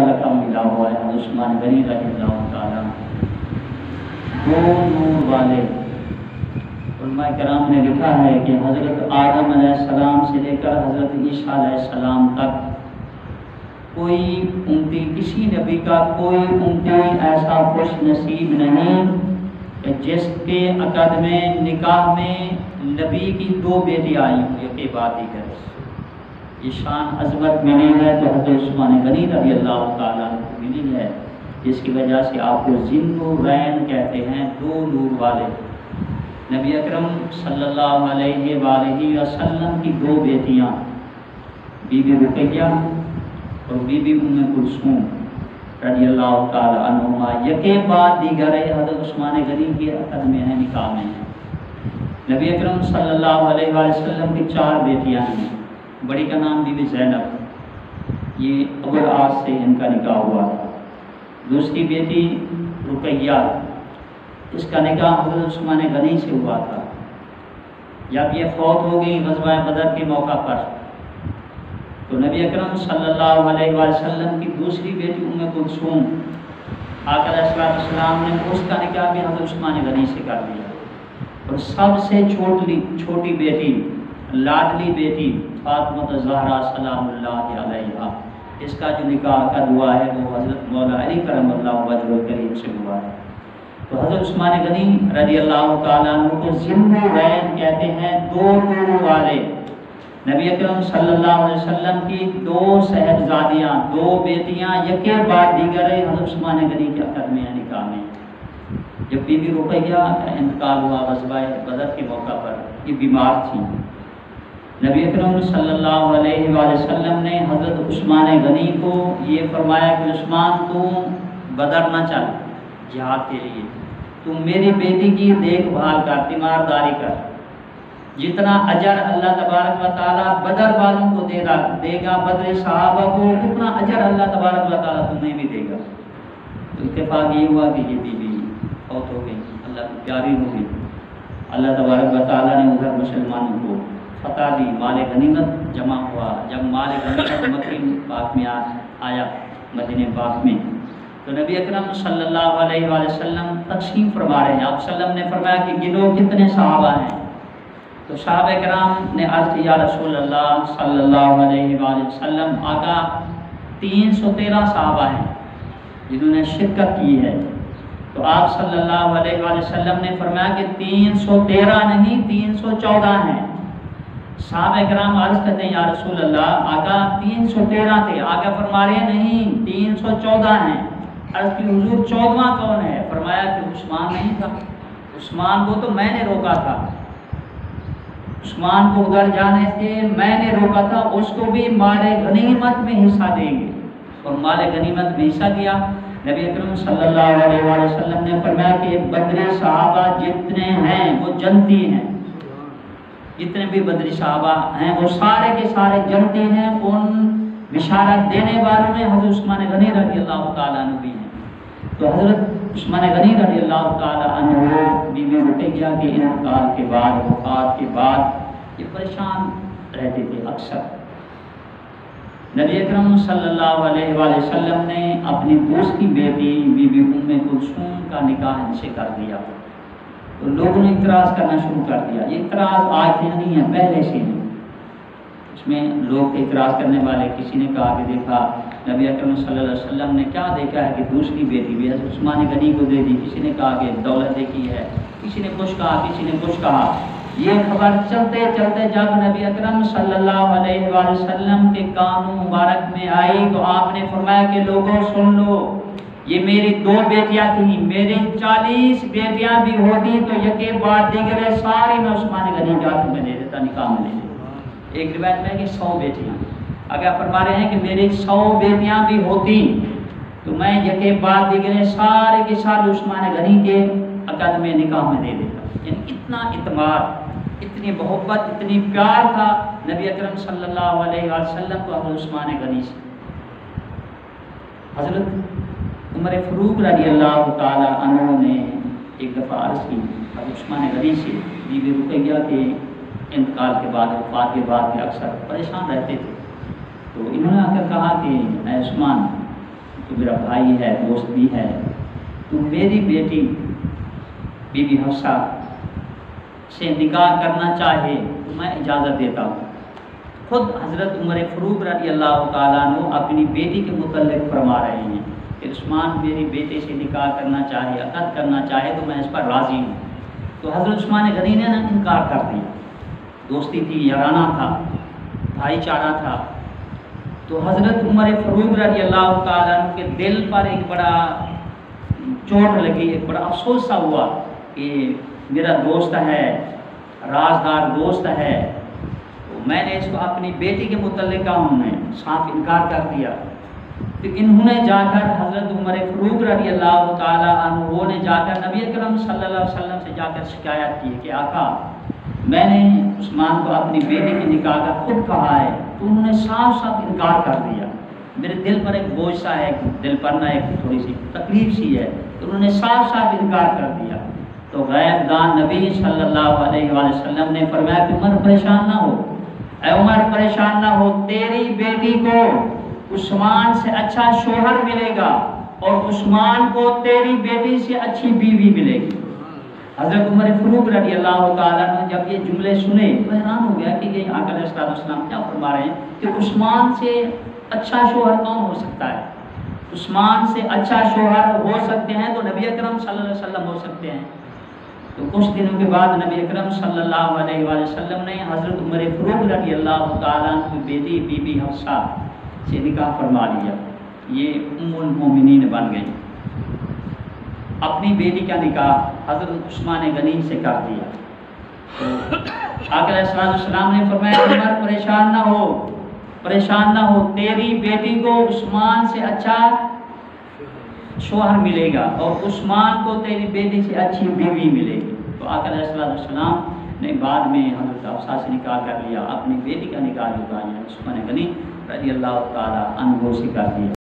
کا لقب ملا ہوا ہے حضرت عثمان غنی رضی اللہ تعالیٰ، دو نور والے۔ علماء کرام نے لکھا ہے کہ حضرت آدم علیہ السلام سے لے کر حضرت عیسیٰ علیہ السلام تک کوئی امتی، کسی نبی کا کوئی امتی ایسا خوش نصیب نہیں کہ جس کے عقد میں نکاح میں نبی کی دو بیٹیاں آئی ہوں ایک کے بعد دیگر۔ یہ شان عظمت ملی ہے تو حضرت عثمان غنی رضی اللہ تعالیٰ کو ملی ہے، جس کی وجہ سے آپ کو ذی-النورین کہتے ہیں، دو نور والے۔ نبی اکرم صلی اللہ علیہ وآلہ وسلم کی دو بیٹیاں بی بی رقیہ اور بی بی ام کلثوم رضی اللہ تعالی عنہما یکے بعد دیگر حضرت عثمان غنی کے عقد میں ہیں، نکاح میں ہیں۔ نبی اکرم صلی اللہ علیہ وآلہ وسلم کی چار بیٹیاں ہیں۔ بڑی کا نام بی بی زینب، یہ ابو العاص سے ان کا نکاح ہوا تھا۔ دوسری بیٹی رقیہ، اس کا نکاح حضرت عثمان غنی سے ہوا تھا۔ جب یہ فوت ہو گئی غزوہ بدر کے موقع پر، تو نبی اکرم صلی اللہ علیہ وآلہ وسلم کی دوسری بیٹی ام کلثوم، آقا علیہ السلام نے اس کا نکاح بھی حضرت عثمان غنی سے کر دیا۔ اور سب سے چھوٹی بیٹی، لاڈلی بیٹی فاطمہ زہرا سلام اللہ علیہا، اس کا جو نکاح کا ہوا ہے وہ حضرت مولا علی کرم اللہ وجہہ الکریم سے ہوا ہے۔ تو حضرت عثمان غنی رضی اللہ تعالیٰ عنہ کو ذی-النورین کہتے ہیں، دو نور والے۔ نبی اکرم صلی اللہ علیہ وسلم کی دو صاحبزادیاں، دو بیٹیاں یکے بعد دیگر حضرت عثمان غنی کے عقد میں نکاح میں۔ جب بی بی رقیہ کا انتقال ہوا غزوہ بدر کے موقع پر، یہ بیمار تھی، نبی اکرم صلی اللہ علیہ وآلہ وسلم نے حضرت عثمان غنی کو یہ فرمایا کہ عثمان تو بدر نہ چل جہاد کے لیے، تم میری بیٹی کی دیکھ بھال کر، تیمارداری کر، جتنا اجر اللہ تبارک و تعالیٰ بدر والوں کو دے گا، بدر صحابہ کو، اتنا اجر اللہ تبارک و تعالیٰ تمہیں بھی دے گا۔ تو اتفاق یہ ہوا کہ یہ بیوی فوت ہو گئی، اللہ کی پیاری ہو گئی۔ اللہ تبارک و تعالیٰ نے ادھر مسلمانوں کو فتح دی، مال غنیمت جمع ہوا۔ جب مال غنیمت مکہ پاک میں آیا، مدینہ پاک میں، تو نبی اکرم صلی اللہ علیہ وآلہ وسلم تقسیم فرما رہے ہیں۔ آپ صلی اللہ علیہ وسلم نے فرمایا کہ گنو کتنے صحابہ ہیں؟ تو صحابہ کرام نے عرض کی یا رسول اللہ صلی اللہ علیہ وآلہ وسلم، آقا 313 صحابہ ہیں جنہوں نے شرکت کی ہے۔ تو آپ صلی اللہ علیہ وآلہ وسلم نے فرمایا کہ 313 نہیں 314 ہیں۔ صحابہ کرام عرض کرتے ہیں یا رسول اللہ آقا 313 تھے، آقا فرما رہے ہیں نہیں 314 ہیں۔ عرض کی حضور 14واں کون ہے؟ فرمایا کہ عثمان نہیں تھا، عثمان کو تو میں نے روکا تھا، عثمان کو ادھر جانے سے میں نے روکا تھا، اس کو بھی مال غنیمت میں حصہ دیں گے۔ اور مال غنیمت میں حصہ دیا۔ نبی اکرم صلی اللہ علیہ وآلہ وسلم نے فرمایا کہ بدری صحابہ جتنے ہیں وہ جنتی ہیں، جتنے بھی بدری صحابہ ہیں وہ سارے کے سارے جنتی ہیں۔ ان بشارت دینے والوں میں حضرت عثمان غنی رضی اللہ تعالیٰ عنہ بھی ہیں۔ تو حضرت عثمان غنی رضی اللہ تعالیٰ عنہ بی بی رقیہ کے انتقال کے بعد، وفات کے بعد یہ پریشان رہتے تھے اکثر۔ نبی اکرم صلی اللہ علیہ وآلہ وسلم نے اپنی دوسری بیٹی بی بی ام کلثوم کا نکاح ان سے کر دیا۔ تو لوگوں نے اعتراض کرنا شروع کر دیا۔ یہ اعتراض آج سے نہیں ہے، پہلے سے ہی اس میں لوگ اعتراض کرنے والے، کسی نے کہا کہ دیکھا نبی اکرم صلی اللہ علیہ وسلم نے کیا دیکھا ہے کہ دوسری بیٹی بھی حضرت عثمان غنی کو دے دی، کسی نے کہا کہ دولت دیکھی ہے، کسی نے کچھ کہا، کسی نے کچھ کہا۔ یہ خبر چلتے چلتے جب نبی اکرم صلی اللہ علیہ وآلہ وسلم کے کانوں مبارک میں آئی تو آپ نے فرمایا کہ لوگوں سن لو، یہ میری دو بیٹیاں تھیں، میری 40 بیٹیاں بھی ہوتی تو یکے بعد دیگر ساری میں عثمان غنی کے ہاتھ میں دے دیتا، نکاح میں دے دیتا۔ ایک روایت میں کہ 100 بیٹیاں، اگر فرما رہے ہیں کہ میری 100 بیٹیاں بھی ہوتی تو میں یکے بعد دیگر سارے کے سارے عثمان غنی کے عقد میں نکاح میں دے دیتا۔ یعنی اتنا اعتماد، اتنی محبت، اتنی پیار تھا نبی اکرم صلی اللہ علیہ وسلم کو حضرت عثمان غنی سے۔ حضرت عمر فاروق رضی اللہ تعالی عنہ نے ایک دفعہ عرض کی حضرت عثمان غنی سے، بی بی رقیہ کے انتقال کے بعد، وفات کے بعد بھی اکثر پریشان رہتے تھے۔ تو انہوں نے آ کر کہا کہ اے عثمان، تو میرا بھائی ہے، دوست بھی ہے، تو میری بیٹی بی بی حفصہ سے نکاح کرنا چاہے تو میں اجازت دیتا ہوں۔ خود حضرت عمر فاروق رضی اللہ تعالیٰ عنہ اپنی بیٹی کے متعلق فرما رہے ہیں کہ عثمان میری بیٹے سے نکاح کرنا چاہے، عقد کرنا چاہے تو میں اس پر راضی ہوں۔ تو حضرت عثمان غنی نے انکار کر دیا۔ دوستی تھی، یارانہ تھا، بھائی چارہ تھا۔ تو حضرت عمر فاروق رضی اللہ تعالیٰ عنہ کے دل پر ایک بڑا چوٹ لگی، ایک بڑا افسوس سا ہوا کہ میرا دوست ہے، رازدار دوست ہے، تو میں نے اس کو اپنی بیٹی کے متعلق صاف انکار کر دیا۔ تو انہوں نے جا کر حضرت عمر فاروق رضی اللہ تعالیٰ عنہ نے جا کر نبی اکرم صلی اللہ علیہ وسلم سے جا کر شکایت کی کہ آقا میں نے عثمان کو اپنی بیٹی کی نکاح کا خود کہا ہے، تو انہوں نے صاف صاف انکار کر دیا۔ میرے دل پر ایک بوجھ سا ہے، دل پر نہ ایک تھوڑی سی تکلیف سی ہے، تو انہوں نے صاف صاف انکار کر دیا۔ تو غیب دان نبی صلی اللہ علیہ وآلہ وسلم نے فرمایا کہ عمر پریشان نہ ہو، اے عمر پریشان نہ ہو، تیری بیٹی کو عثمان سے اچھا شوہر ملے گا اور عثمان کو تیری بیٹی سے اچھی بیوی ملے گی۔ حضرت عمر فاروق رضی اللہ تعالیٰ نے جب یہ جملے سنے تو حیران ہو گیا کہ یہ آقا علیہ السلام کیا فرما رہے ہیں کہ عثمان سے اچھا شوہر کون ہو سکتا ہے؟ عثمان سے اچھا شوہر ہو سکتے ہیں تو نبی اکرم صلی اللہ علیہ وسلم ہو سکتے ہیں۔ تو کچھ دنوں کے بعد نبی اکرم صلی اللہ علیہ وآلہ وسلم نے حضرت عمر فاروق رضی اللہ تعالیٰ عنہ کی بیٹی بی بی حفصہ سے نکاح فرما لیا، یہ ام المومنین بن گئی۔ اپنی بیٹی کا نکاح حضرت عثمان غنی سے کر دیا۔ تو آقا علیہ السلام نے فرمایا عمر پریشان نہ ہو، پریشان نہ ہو، تیری بیٹی کو عثمان سے اچھا شوہر ملے گا اور عثمان کو تیری بیٹی سے اچھی بیوی ملے گی۔ تو آقا علیہ السلام نے بعد میں حضرت حفصہ سے نکاح کر لیا، اپنی بیٹی کا نکاح جو تھا عثمان غنی رضی اللہ تعالیٰ عنہ سے کر دیا۔